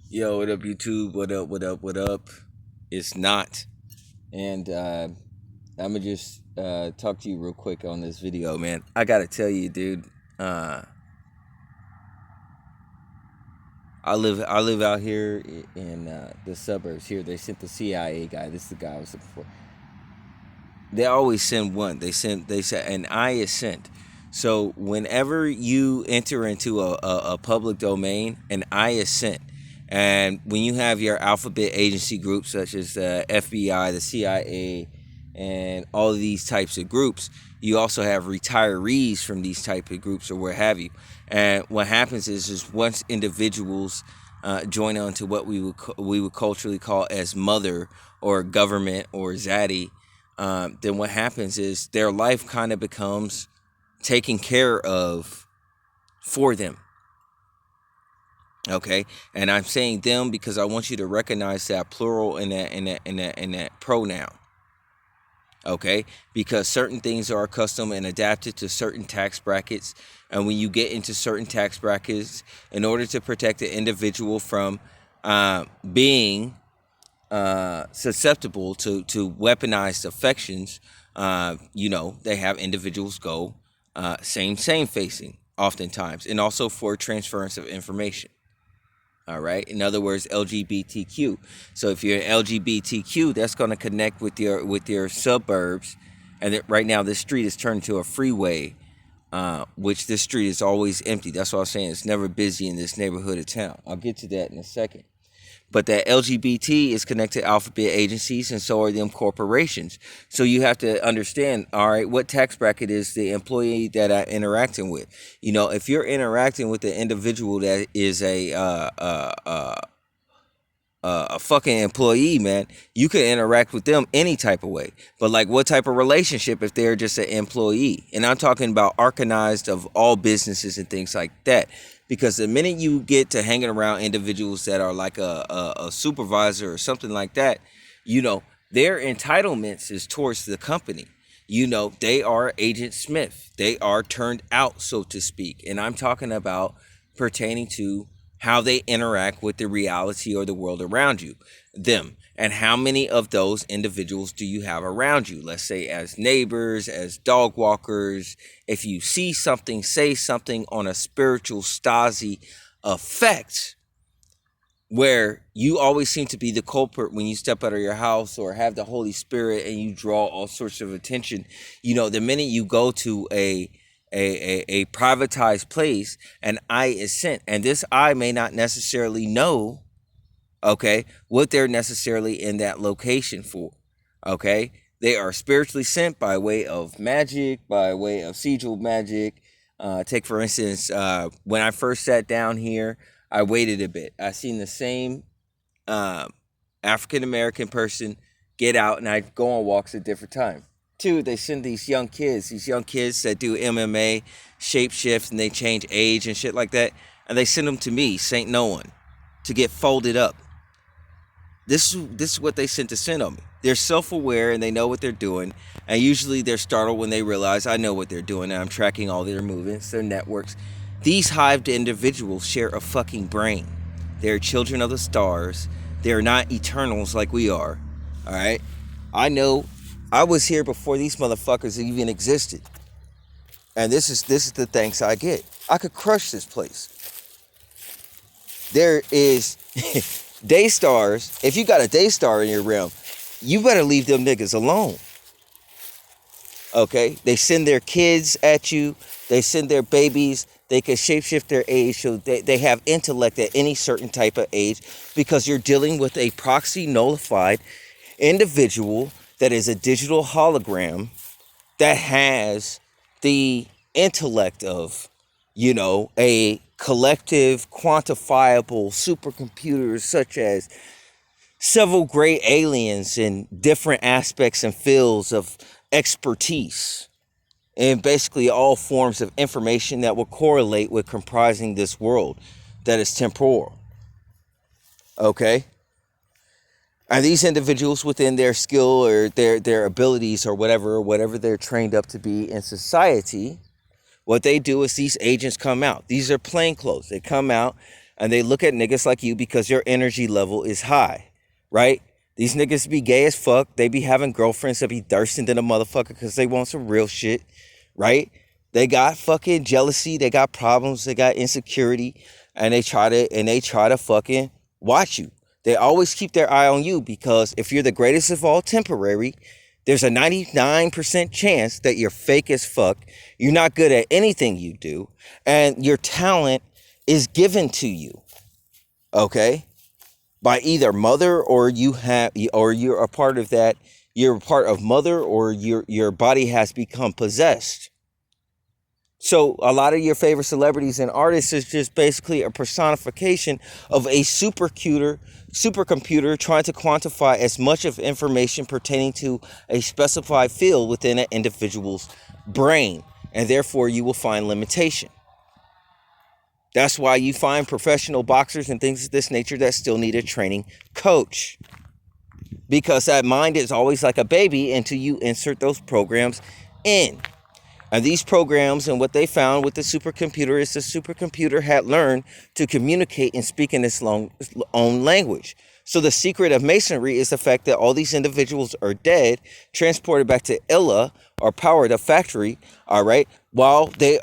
Yo, what up, YouTube? What up, what up, what up? It's not. And I'm going to just talk to you real quick on this video, man. I got to tell you, dude, uh, I live out here in the suburbs here. They sent the CIA guy. This is the guy I was looking for. They always send one. They said an I is sent. So whenever you enter into a public domain, an I is sent. And when you have your alphabet agency groups such as the FBI, the CIA, and all of these types of groups, you also have retirees from these type of groups or what have you. And what happens is once individuals join on to what we would culturally call as mother or government or zaddy, then what happens is their life kind of becomes taken care of for them. Okay, and I'm saying them because I want you to recognize that plural in that pronoun. Okay, because certain things are custom and adapted to certain tax brackets, and when you get into certain tax brackets, in order to protect the individual from being susceptible to weaponized affections, they have individuals go same facing oftentimes, and also for transference of information. All right. In other words, LGBTQ. So if you're an LGBTQ, that's going to connect with your suburbs. And right now, this street is turned into a freeway, which this street is always empty. That's what I'm saying. It's never busy in this neighborhood of town. I'll get to that in a second. But that LGBT is connected to alphabet agencies, and so are them corporations. So you have to understand, all right, what tax bracket is the employee that I'm interacting with? If you're interacting with an individual that is a fucking employee, man, you can interact with them any type of way. But like, what type of relationship if they're just an employee? And I'm talking about arcanized of all businesses and things like that. Because the minute you get to hanging around individuals that are like a supervisor or something like that, their entitlements is towards the company. They are Agent Smith. They are turned out, so to speak. And I'm talking about pertaining to how they interact with the reality or the world around them. And how many of those individuals do you have around you? Let's say as neighbors, as dog walkers. If you see something, say something on a spiritual Stasi effect, where you always seem to be the culprit when you step out of your house or have the Holy Spirit and you draw all sorts of attention. The minute you go to a privatized place, an I is sent, and this I may not necessarily know, okay, what they're necessarily in that location for. Okay, they are spiritually sent by way of magic, by way of sigil magic. Take for instance, when I first sat down here, I waited a bit. I seen the same African American person get out, and I go on walks at different times. Two, they send these young kids that do MMA, shapeshift, and they change age and shit like that, and they send them to me, Saint Nouan, to get folded up. This is what they send on me. They're self-aware and they know what they're doing, and usually they're startled when they realize I know what they're doing and I'm tracking all their movements, their networks. These hived individuals share a fucking brain. They're children of the stars. They're not eternals like we are. All right. I know. I was here before these motherfuckers even existed, and this is the thanks I get. I could crush this place. There is day stars. If you got a day star in your realm, you better leave them niggas alone. Okay? They send their kids at you. They send their babies. They can shapeshift their age, so they have intellect at any certain type of age, because you're dealing with a proxy nullified individual that is a digital hologram that has the intellect of, a collective quantifiable supercomputers such as several great aliens in different aspects and fields of expertise, and basically all forms of information that will correlate with comprising this world that is temporal. Okay? And these individuals, within their skill or their abilities or whatever they're trained up to be in society, what they do is these agents come out. These are plainclothes. They come out and they look at niggas like you because your energy level is high, right? These niggas be gay as fuck. They be having girlfriends that be thirsting than a motherfucker because they want some real shit, right? They got fucking jealousy. They got problems. They got insecurity, and they try to fucking watch you. They always keep their eye on you because if you're the greatest of all temporary, there's a 99% chance that you're fake as fuck. You're not good at anything you do, and your talent is given to you. Okay? By either mother or you're a part of that. You're a part of mother, or your body has become possessed. So a lot of your favorite celebrities and artists is just basically a personification of a supercomputer trying to quantify as much of information pertaining to a specified field within an individual's brain, and therefore you will find limitation. That's why you find professional boxers and things of this nature that still need a training coach, because that mind is always like a baby until you insert those programs in. And these programs, and what they found with the supercomputer is the supercomputer had learned to communicate and speak in its own language. So the secret of masonry is the fact that all these individuals are dead, transported back to Illa or Power, the factory, all right, while they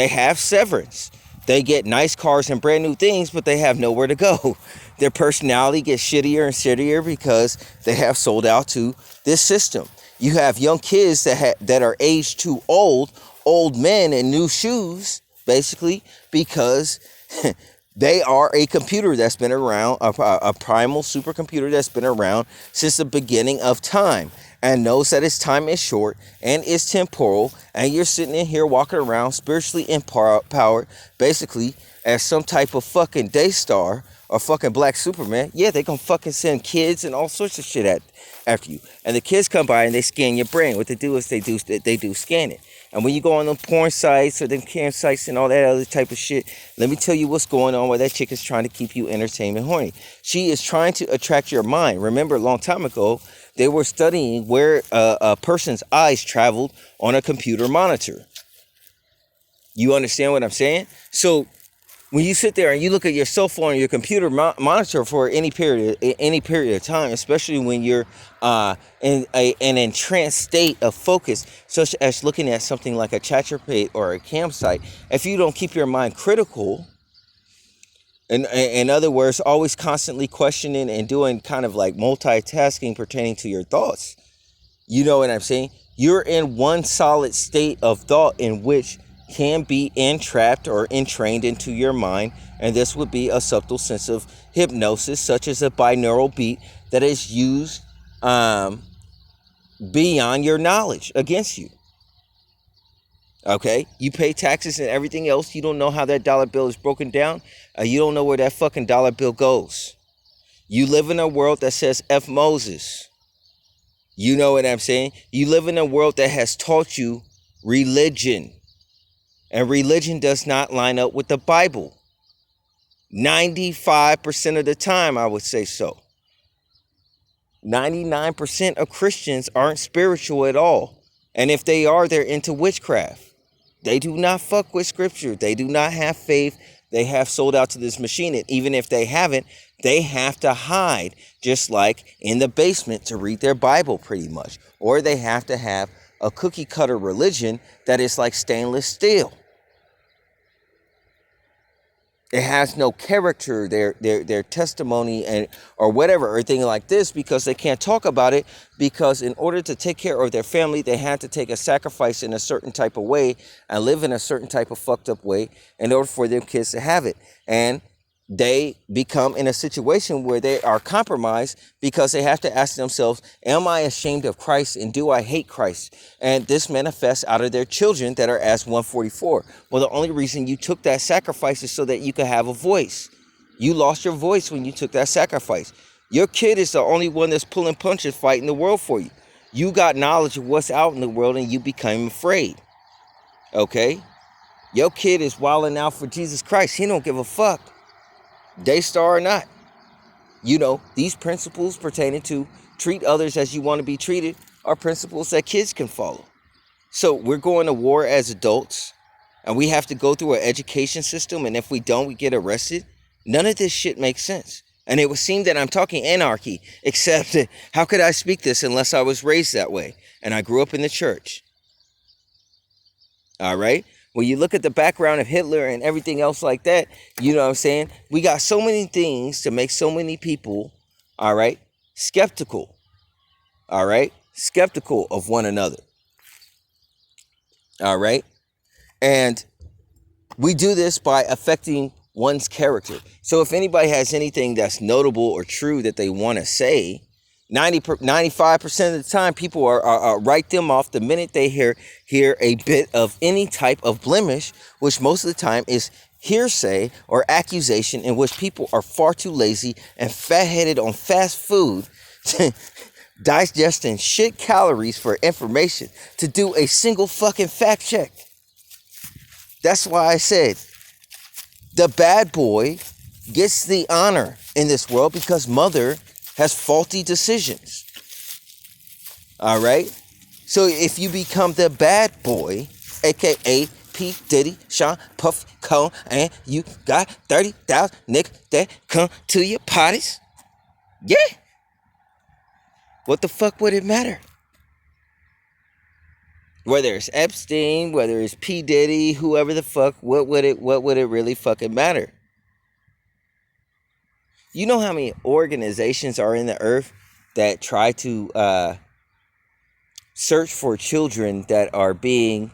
have severance. They get nice cars and brand new things, but they have nowhere to go. Their personality gets shittier and shittier because they have sold out to this system. You have young kids that are aged too old men in new shoes, basically, because they are a computer that's been around, a primal supercomputer that's been around since the beginning of time, and knows that its time is short and is temporal, and you're sitting in here walking around spiritually empowered, basically, as some type of fucking Daystar or fucking Black Superman. Yeah, they gonna fucking send kids and all sorts of shit after you. And the kids come by and they scan your brain. What they do is they do scan it. And when you go on them porn sites or them campsites and all that other type of shit, let me tell you what's going on, where that chick is trying to keep you entertained and horny. She is trying to attract your mind. Remember, a long time ago, they were studying where a person's eyes traveled on a computer monitor. You understand what I'm saying? So when you sit there and you look at your cell phone or your computer monitor for any period of time, especially when you're in an entranced state of focus, such as looking at something like a ChatGPT or a campsite, if you don't keep your mind critical, in other words, always constantly questioning and doing kind of like multitasking pertaining to your thoughts, you know what I'm saying? You're in one solid state of thought in which can be entrapped or entrained into your mind, and this would be a subtle sense of hypnosis, such as a binaural beat that is used beyond your knowledge against you. Okay, you pay taxes and everything else. You don't know how that dollar bill is broken down. You don't know where that fucking dollar bill goes. You live in a world that says F Moses. You know what I'm saying? You live in a world that has taught you religion. And religion does not line up with the Bible. 95% of the time, I would say so. 99% of Christians aren't spiritual at all. And if they are, they're into witchcraft. They do not fuck with scripture. They do not have faith. They have sold out to this machine. And even if they haven't, they have to hide, just like in the basement, to read their Bible pretty much. Or they have to have a cookie cutter religion that is like stainless steel. It has no character, their testimony and or whatever, or thing like this, because they can't talk about it, because in order to take care of their family, they had to take a sacrifice in a certain type of way and live in a certain type of fucked up way in order for their kids to have it. And they become in a situation where they are compromised because they have to ask themselves, am I ashamed of Christ and do I hate Christ? And this manifests out of their children that are as 144. Well, the only reason you took that sacrifice is so that you could have a voice. You lost your voice when you took that sacrifice. Your kid is the only one that's pulling punches, fighting the world for you. You got knowledge of what's out in the world and you became afraid. Okay? Your kid is wilding out for Jesus Christ. He don't give a fuck. Daystar or not. You know, these principles pertaining to treat others as you want to be treated are principles that kids can follow. So we're going to war as adults, and we have to go through an education system, and if we don't, we get arrested. None of this shit makes sense. And it would seem that I'm talking anarchy, except how could I speak this unless I was raised that way? And I grew up in the church. All right? When you look at the background of Hitler and everything else like that, you know what I'm saying? We got so many things to make so many people, all right, skeptical. All right? Skeptical of one another. All right? And we do this by affecting one's character. So if anybody has anything that's notable or true that they want to say, 95% of the time people are write them off the minute they hear a bit of any type of blemish, which most of the time is hearsay or accusation, in which people are far too lazy and fat-headed on fast food, digesting shit calories for information to do a single fucking fact check. That's why I said the bad boy gets the honor in this world, because mother has faulty decisions. All right? So if you become the bad boy, aka P. Diddy, Sean, Puff, Cone, and you got 30,000 niggas that come to your parties, yeah, what the fuck would it matter? Whether it's Epstein, whether it's P. Diddy, whoever the fuck, what would it really fucking matter? You know how many organizations are in the earth that try to search for children that are being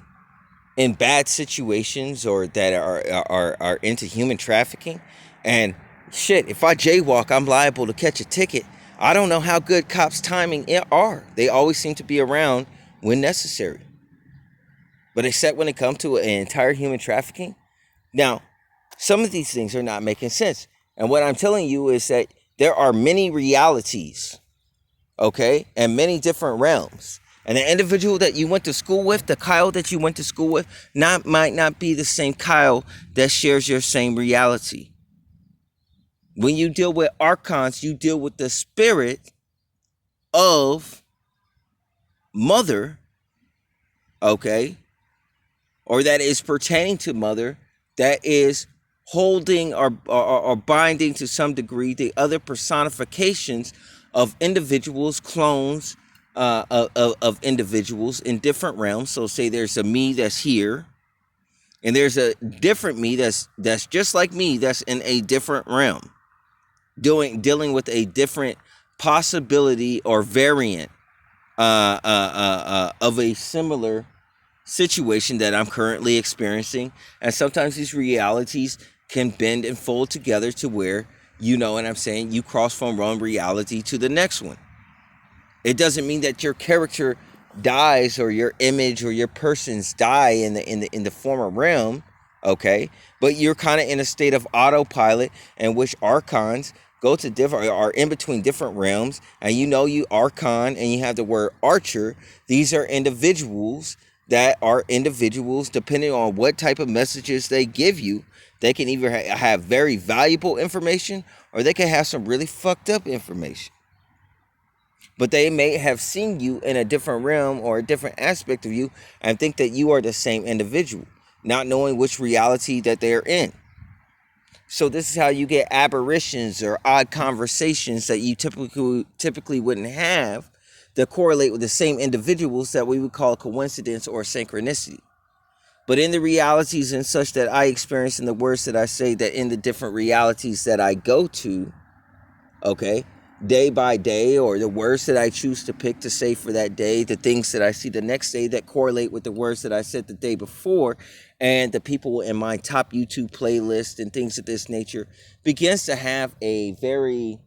in bad situations or that are into human trafficking? And shit, if I jaywalk, I'm liable to catch a ticket. I don't know how good cops' timing are. They always seem to be around when necessary. But except when it comes to an entire human trafficking. Now, some of these things are not making sense. And what I'm telling you is that there are many realities, okay, and many different realms. And the individual that you went to school with, the Kyle that you went to school with, might not be the same Kyle that shares your same reality. When you deal with archons, you deal with the spirit of mother, okay, or that is pertaining to mother, that is holding or binding to some degree the other personifications of individuals, clones of individuals in different realms. So say there's a me that's here, and there's a different me that's just like me, that's in a different realm, dealing with a different possibility or variant of a similar situation that I'm currently experiencing. And sometimes these realities can bend and fold together to where, you know what I'm saying, you cross from one reality to the next one. It doesn't mean that your character dies or your image or your persons die in the former realm, okay? But you're kind of in a state of autopilot in which archons go to different, are in between different realms, and you know you archon and you have the word archer. These are individuals that are individuals, depending on what type of messages they give you. They can either have very valuable information, or they can have some really fucked up information. But they may have seen you in a different realm or a different aspect of you and think that you are the same individual, not knowing which reality that they're in. So this is how you get aberrations or odd conversations that you typically wouldn't have, that correlate with the same individuals, that we would call coincidence or synchronicity. But in the realities and such that I experience, in the words that I say, that in the different realities that I go to, okay, day by day, or the words that I choose to pick to say for that day, the things that I see the next day that correlate with the words that I said the day before, and the people in my top YouTube playlist and things of this nature, begins to have a very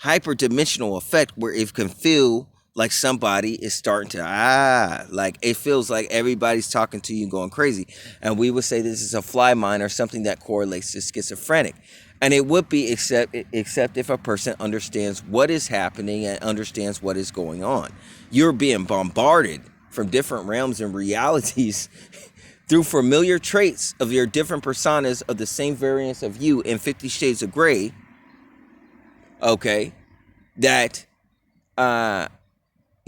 hyperdimensional effect where it can feel like somebody is starting to, like it feels like everybody's talking to you going crazy. And we would say this is a fly mind or something that correlates to schizophrenic. And it would be except if a person understands what is happening and understands what is going on. You're being bombarded from different realms and realities through familiar traits of your different personas of the same variance of you in 50 Shades of Grey, okay, that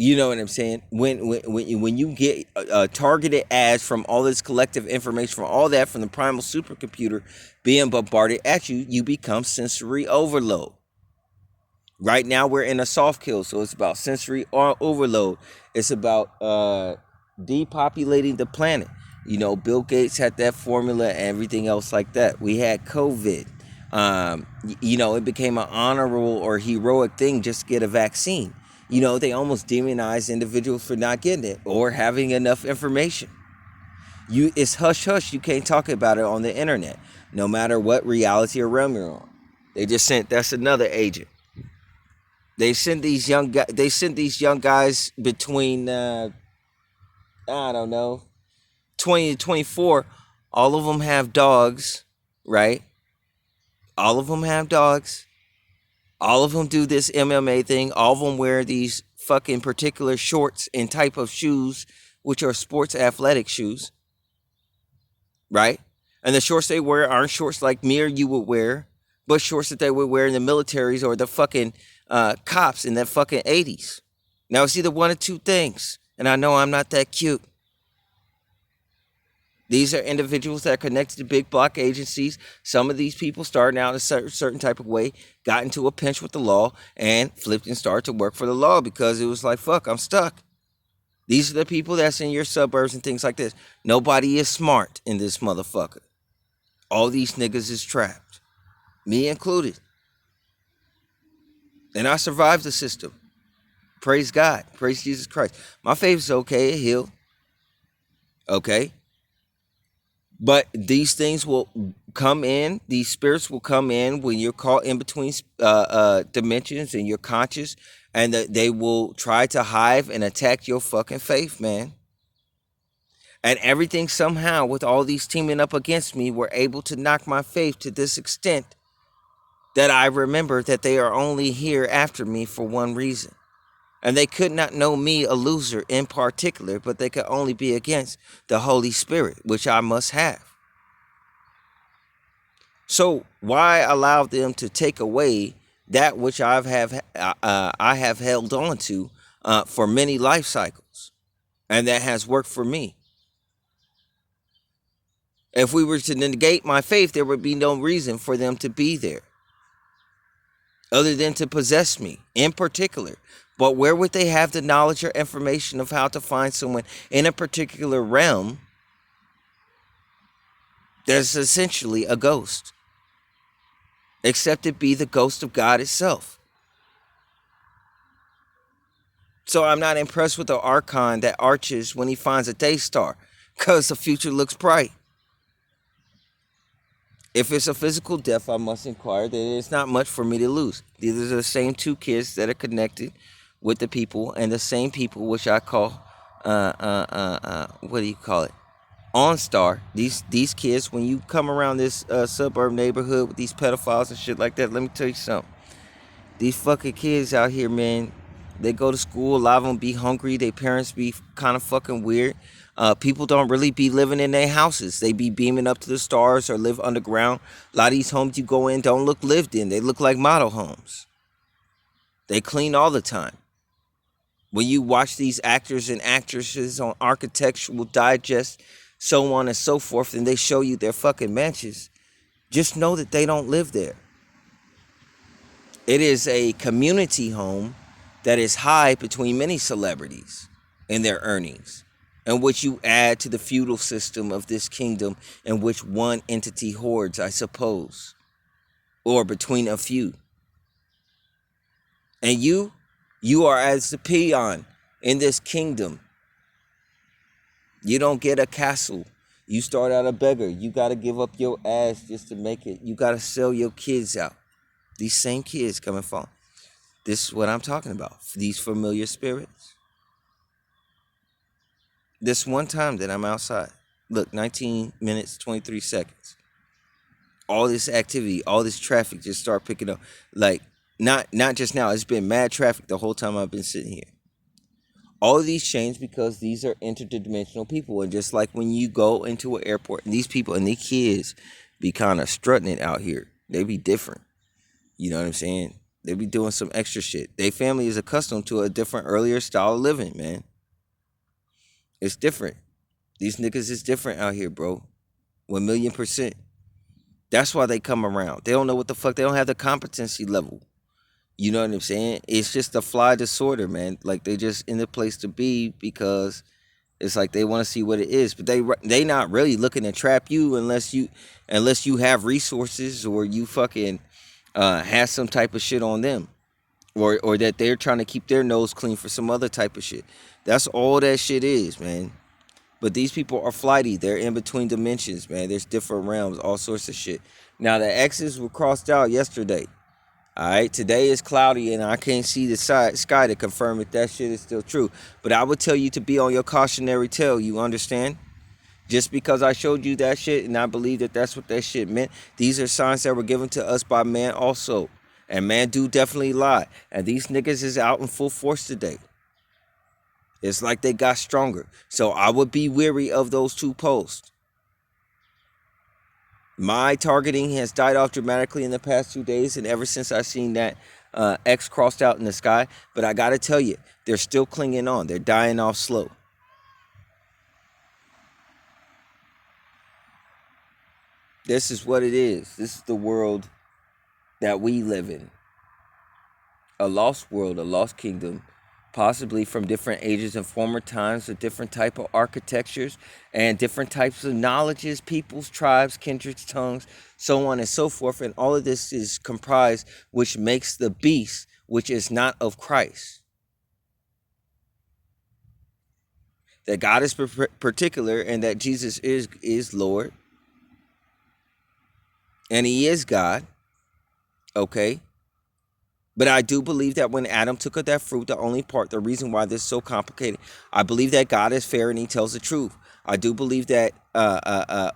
You know what I'm saying? When you get targeted ads from all this collective information, from all that, from the primal supercomputer being bombarded at you, you become sensory overload. Right now we're in a soft kill, so it's about sensory overload. It's about depopulating the planet. You know, Bill Gates had that formula and everything else like that. We had COVID. You know, it became an honorable or heroic thing just to get a vaccine. You know, they almost demonize individuals for not getting it or having enough information. It's hush hush. You can't talk about it on the internet, no matter what reality or realm you're on. They just sent, that's another agent. They send these young guys. They send these young guys between I don't know, 20 to 24. All of them have dogs, right? All of them have dogs. All of them do this MMA thing. All of them wear these fucking particular shorts and type of shoes, which are sports athletic shoes, right? And the shorts they wear aren't shorts like me or you would wear, but shorts that they would wear in the militaries or the fucking cops in the fucking 80s. Now it's either one of two things, and I know I'm not that cute. These are individuals that are connected to big block agencies. Some of these people starting out a certain type of way, got into a pinch with the law, and flipped and started to work for the law because it was like, fuck, I'm stuck. These are the people that's in your suburbs and things like this. Nobody is smart in this motherfucker. All these niggas is trapped, me included. And I survived the system. Praise God. Praise Jesus Christ. My faith is okay. It healed. Okay. But these things will come in. These spirits will come in when you're caught in between dimensions and you're conscious. And they will try to hive and attack your fucking faith, man. And everything somehow, with all these teaming up against me, were able to knock my faith to this extent that I remember that they are only here after me for one reason. And they could not know me a loser in particular, but they could only be against the Holy Spirit, which I must have. So why allow them to take away that which I have held on to for many life cycles, and that has worked for me? If we were to negate my faith, there would be no reason for them to be there, other than to possess me in particular. But where would they have the knowledge or information of how to find someone in a particular realm that's essentially a ghost? Except it be the ghost of God itself. So I'm not impressed with the archon that arches when he finds a day star, because the future looks bright. If it's a physical death, I must inquire that it's not much for me to lose. These are the same two kids that are connected with the people, and the same people which I call, what do you call it? OnStar. These kids, when you come around this suburb neighborhood with these pedophiles and shit like that, let me tell you something. These fucking kids out here, man, they go to school, a lot of them be hungry, their parents be kind of fucking weird. People don't really be living in their houses. They be beaming up to the stars or live underground. A lot of these homes you go in don't look lived in. They look like model homes. They clean all the time. When you watch these actors and actresses on Architectural Digest, so on and so forth, and they show you their fucking mansions, just know that they don't live there. It is a community home that is high between many celebrities and their earnings, and which you add to the feudal system of this kingdom in which one entity hoards, I suppose, or between a few. And you are as the peon in this kingdom. You don't get a castle. You start out a beggar. You got to give up your ass just to make it. You got to sell your kids out. These same kids coming from. This is what I'm talking about. These familiar spirits. This one time that I'm outside. Look, 19 minutes, 23 seconds. All this activity, all this traffic just start picking up. Like, not just now. It's been mad traffic the whole time I've been sitting here. All of these change because these are interdimensional people. And just like when you go into an airport, and these people and these kids be kind of strutting it out here. They be different. You know what I'm saying? They be doing some extra shit. Their family is accustomed to a different, earlier style of living, man. It's different. These niggas is different out here, bro. 1,000,000%. That's why they come around. They don't know what the fuck. They don't have the competency level. You know what I'm saying? It's just a fly disorder, man. Like they just in the place to be because it's like they want to see what it is, but they not really looking to trap you unless you have resources or you fucking have some type of shit on them, or that they're trying to keep their nose clean for some other type of shit. That's all that shit is, man. But these people are flighty. They're in between dimensions, man. There's different realms, all sorts of shit. Now the X's were crossed out yesterday. All right, today is cloudy and I can't see the sky to confirm if that shit is still true. But I would tell you to be on your cautionary tale, you understand? Just because I showed you that shit and I believe that that's what that shit meant, these are signs that were given to us by man also. And man do definitely lie. And these niggas is out in full force today. It's like they got stronger. So I would be weary of those two posts. My targeting has died off dramatically in the past 2 days, and ever since I seen that X crossed out in the sky. But I gotta tell you, they're still clinging on. They're dying off slow. This is what it is. This is the world that we live in. A lost world, a lost kingdom, possibly from different ages and former times with different type of architectures and different types of knowledges, peoples, tribes, kindreds, tongues, so on and so forth. And all of this is comprised, which makes the beast, which is not of Christ. That God is particular and that Jesus is Lord. And he is God. Okay. But I do believe that when Adam took of that fruit, the reason why this is so complicated, I believe that God is fair and he tells the truth. I do believe that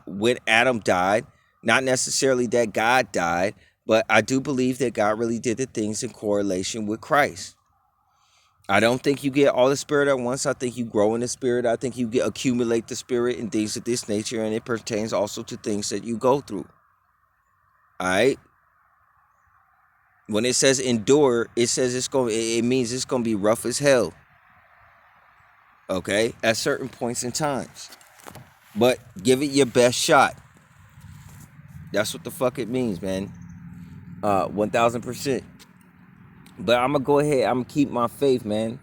when Adam died, not necessarily that God died, but I do believe that God really did the things in correlation with Christ. I don't think you get all the spirit at once. I think you grow in the spirit. I think you accumulate the spirit and things of this nature, and it pertains also to things that you go through. All right? When it says endure, it says it means it's gonna be rough as hell. Okay, at certain points in times, but give it your best shot. That's what the fuck it means, man. 1,000%. But I'm gonna go ahead. I'm gonna keep my faith, man.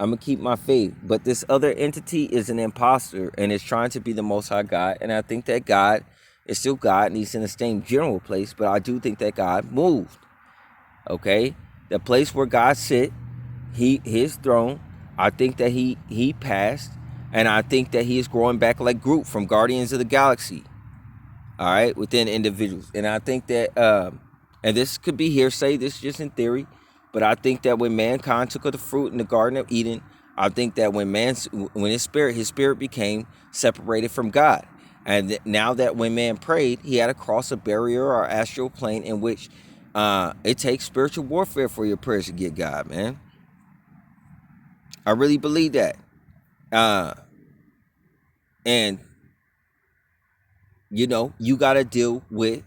I'm gonna keep my faith. But this other entity is an imposter and is trying to be the Most High God. And I think that God is still God and he's in the same general place. But I do think that God moved. Okay, the place where God sit, his throne, I think that he passed, and I think that he is growing back like Groot from Guardians of the Galaxy. All right, within individuals, and I think that and this could be hearsay, this is just in theory, but I think that when mankind took of the fruit in the Garden of Eden, I think that when his spirit became separated from God, and now that when man prayed, he had to cross a barrier or astral plane in which it takes spiritual warfare for your prayers to get God, man. I really believe that. And you got to deal with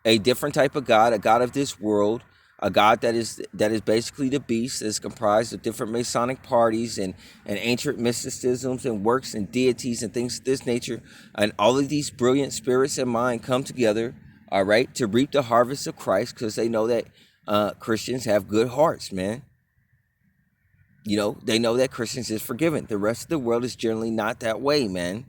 a different type of God, a God of this world, a God that is basically the beast, is comprised of different Masonic parties and ancient mysticisms and works and deities and things of this nature. And all of these brilliant spirits in mind come together, all right, to reap the harvest of Christ, because they know that Christians have good hearts, man. They know that Christians is forgiven. The rest of the world is generally not that way, man.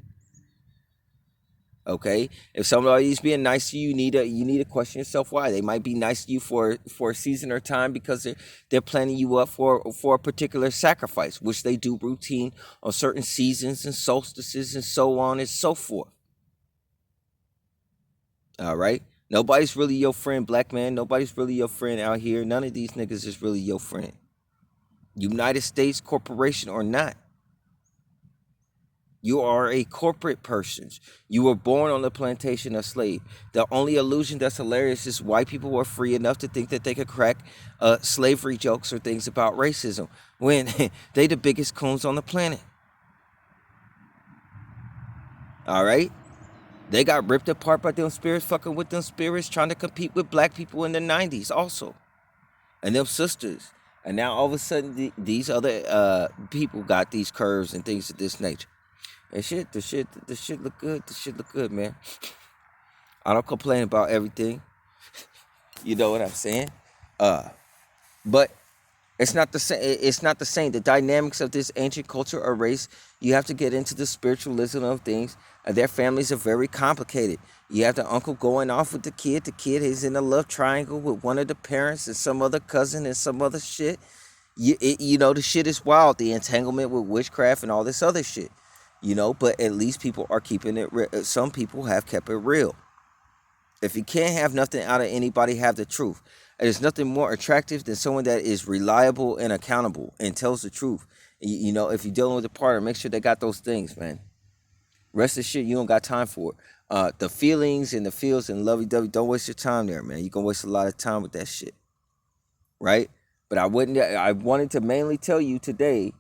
Okay, if somebody's being nice to you, you need to question yourself why. They might be nice to you for a season or time because they're planning you up for a particular sacrifice, which they do routine on certain seasons and solstices and so on and so forth. All right. Nobody's really your friend, black man. Nobody's really your friend out here. None of these niggas is really your friend. United States Corporation or not. You are a corporate person. You were born on the plantation of slave. The only illusion that's hilarious is white people were free enough to think that they could crack slavery jokes or things about racism when they the biggest coons on the planet. All right? They got ripped apart by them spirits, fucking with them spirits, trying to compete with black people in the 90s also. and them sisters. And now all of a sudden, these other people got these curves and things of this nature. And the shit look good. The shit look good, man. I don't complain about everything. You know what I'm saying? But it's not the same. It's not the same. The dynamics of this ancient culture or race. You have to get into the spiritualism of things. Their families are very complicated. You have the uncle going off with the kid. The kid is in a love triangle with one of the parents and some other cousin and some other shit. You know, the shit is wild. The entanglement with witchcraft and all this other shit. You know, but at least people are keeping it real. Some people have kept it real. If you can't have nothing out of anybody, have the truth. There's nothing more attractive than someone that is reliable and accountable and tells the truth. You know, if you're dealing with a partner, make sure they got those things, man. Rest of the shit, you don't got time for it. The feelings and the feels and lovey-dovey, don't waste your time there, man. You're going to waste a lot of time with that shit. Right? But I wanted to mainly tell you today,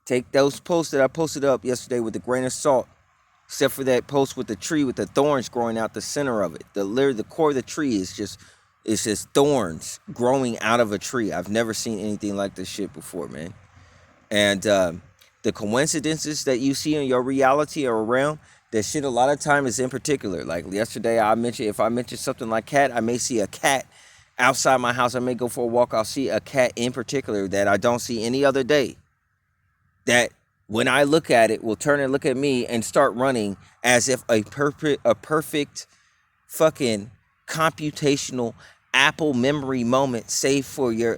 take those posts that I posted up yesterday with a grain of salt. Except for that post with the tree with the thorns growing out the center of it. The core of the tree is just thorns growing out of a tree. I've never seen anything like this shit before, man. And the coincidences that you see in your reality or around, that shit a lot of time is in particular. Like yesterday, if I mention something like cat, I may see a cat outside my house. I may go for a walk. I'll see a cat in particular that I don't see any other day. That when I look at it, will turn and look at me and start running as if a perfect fucking computational Apple memory moment saved for your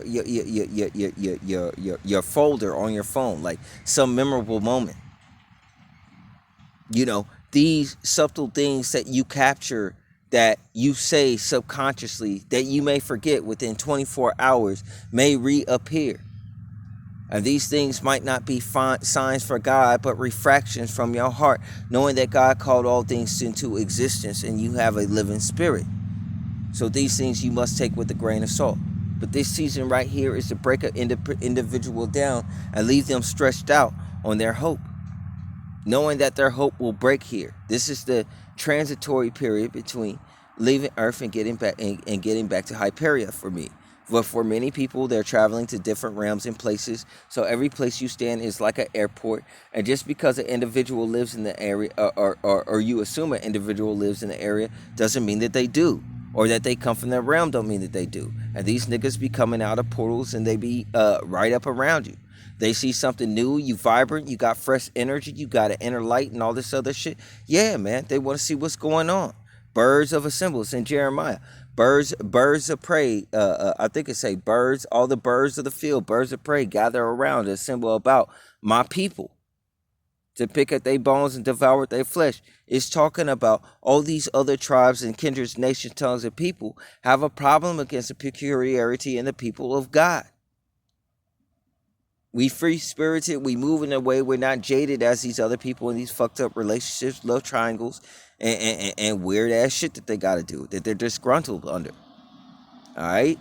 folder on your phone, like some memorable moment. You know, these subtle things that you capture, that you say subconsciously, that you may forget within 24 hours, may reappear. And these things might not be signs for God, but refractions from your heart, knowing that God called all things into existence and you have a living spirit. So these things you must take with a grain of salt. But this season right here is to break an individual down and leave them stretched out on their hope, knowing that their hope will break here. This is the transitory period between leaving Earth and getting back to Hyperia for me. But for many people, they're traveling to different realms and places. So every place you stand is like an airport. And just because an individual lives in the area, or you assume an individual lives in the area, doesn't mean that they do. Or that they come from that realm don't mean that they do. And these niggas be coming out of portals and they be right up around you. They see something new, you vibrant, you got fresh energy, you got an inner light and all this other shit. Yeah, man, they want to see what's going on. Birds of a symbol. It's in Jeremiah. Birds of prey. I think it say birds, all the birds of the field, birds of prey gather around a symbol about my people to pick at their bones and devour their flesh. It's talking about all these other tribes and kindreds, nations, tongues, and people have a problem against the peculiarity in the people of God. We free-spirited, we move in a way, we're not jaded as these other people in these fucked up relationships, love triangles, and weird-ass shit that they got to do, that they're disgruntled under. All right?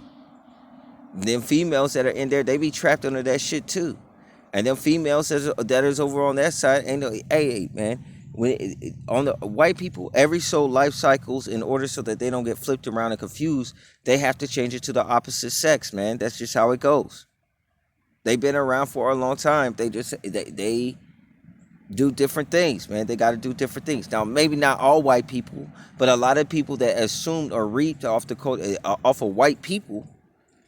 Them females that are in there, they be trapped under that shit too. And them females that is over on that side, ain't no, hey, man, on the white people, every soul life cycles, in order so that they don't get flipped around and confused, they have to change it to the opposite sex, man. That's just how it goes. They've been around for a long time. They do different things, man. They got to do different things. Now, maybe not all white people, but a lot of people that assumed or reaped off of white people,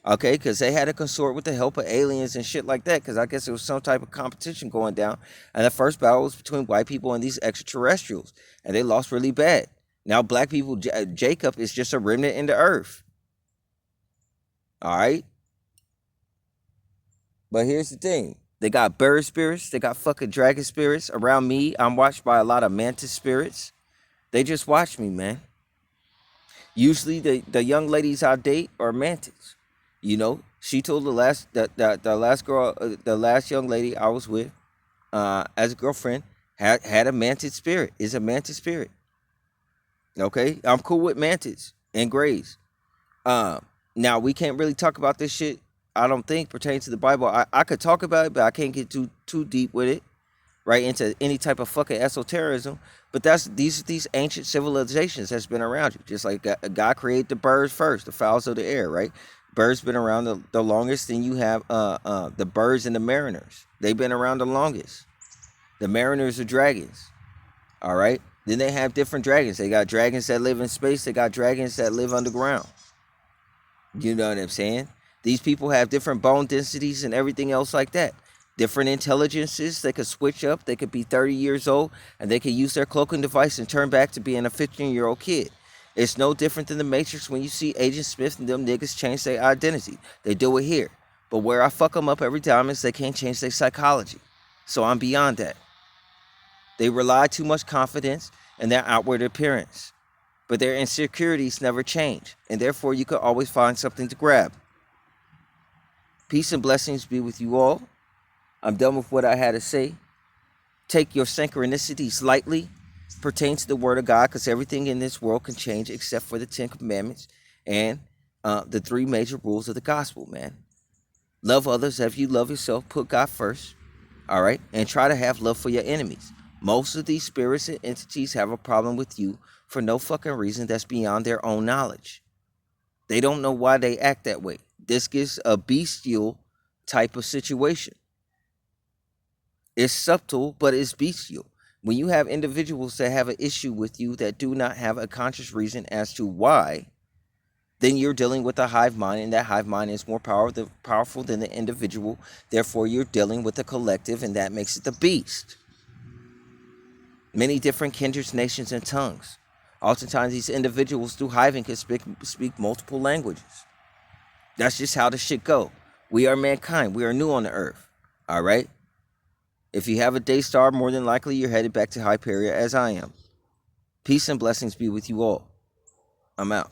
okay, because they had to consort with the help of aliens and shit like that, because I guess there was some type of competition going down. And the first battle was between white people and these extraterrestrials, and they lost really bad. Now, black people, Jacob is just a remnant in the earth. All right? But here's the thing. They got bird spirits. They got fucking dragon spirits. Around me, I'm watched by a lot of mantis spirits. They just watch me, man. Usually, the young ladies I date are mantis. You know, she told the last young lady I was with, as a girlfriend, had a mantis spirit. Is a mantis spirit. Okay, I'm cool with mantis and grays. Now we can't really talk about this shit. I don't think pertains to the Bible. I could talk about it, but I can't get too deep with it, right, into any type of fucking esotericism. But these ancient civilizations that's been around you. Just like God created the birds first, the fowls of the air, right? Birds been around the longest. Then you have the birds and the mariners. They've been around the longest. The mariners are dragons. All right. Then they have different dragons. They got dragons that live in space. They got dragons that live underground. You know what I'm saying? These people have different bone densities and everything else like that. Different intelligences. They could switch up. They could be 30 years old and they could use their cloaking device and turn back to being a 15-year-old kid. It's no different than the Matrix when you see Agent Smith and them niggas change their identity. They do it here. But where I fuck them up every time is they can't change their psychology. So I'm beyond that. They rely too much confidence in their outward appearance. But their insecurities never change. And therefore you could always find something to grab. Peace and blessings be with you all. I'm done with what I had to say. Take your synchronicities lightly. Pertain to the word of God, because everything in this world can change except for the 10 commandments and the 3 major rules of the gospel, man. Love others as you love yourself. Put God first. All right. And try to have love for your enemies. Most of these spirits and entities have a problem with you for no fucking reason that's beyond their own knowledge. They don't know why they act that way. This gives a bestial type of situation. It's subtle, but it's bestial. When you have individuals that have an issue with you that do not have a conscious reason as to why, then you're dealing with a hive mind, and that hive mind is more powerful than the individual. Therefore, you're dealing with a collective, and that makes it the beast. Many different kindreds, nations, and tongues. Oftentimes, these individuals through hiving can speak multiple languages. That's just how the shit go. We are mankind. We are new on the earth. All right? If you have a day star, more than likely you're headed back to Hyperia as I am. Peace and blessings be with you all. I'm out.